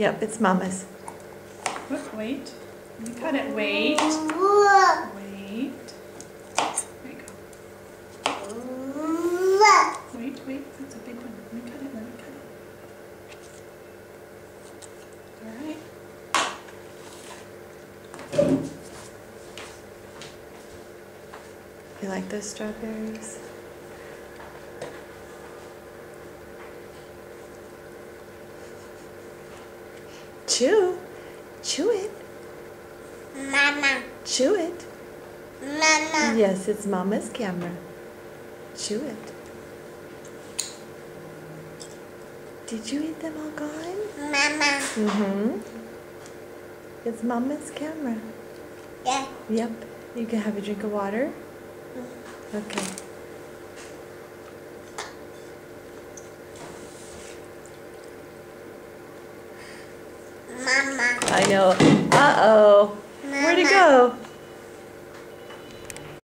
Yep, it's Mama's. Wait. Let me cut it. Wait. Wait. There you go. Wait. That's a big one. Let me cut it. Alright. You like those strawberries? Chew. Chew it. Mama. Chew it. Mama. Yes, it's Mama's camera. Chew it. Did you eat them all gone? Mama. Mm-hmm. It's Mama's camera. Yeah. Yep. You can have a drink of water. Okay. Mama. I know. Uh-oh. Where'd it go?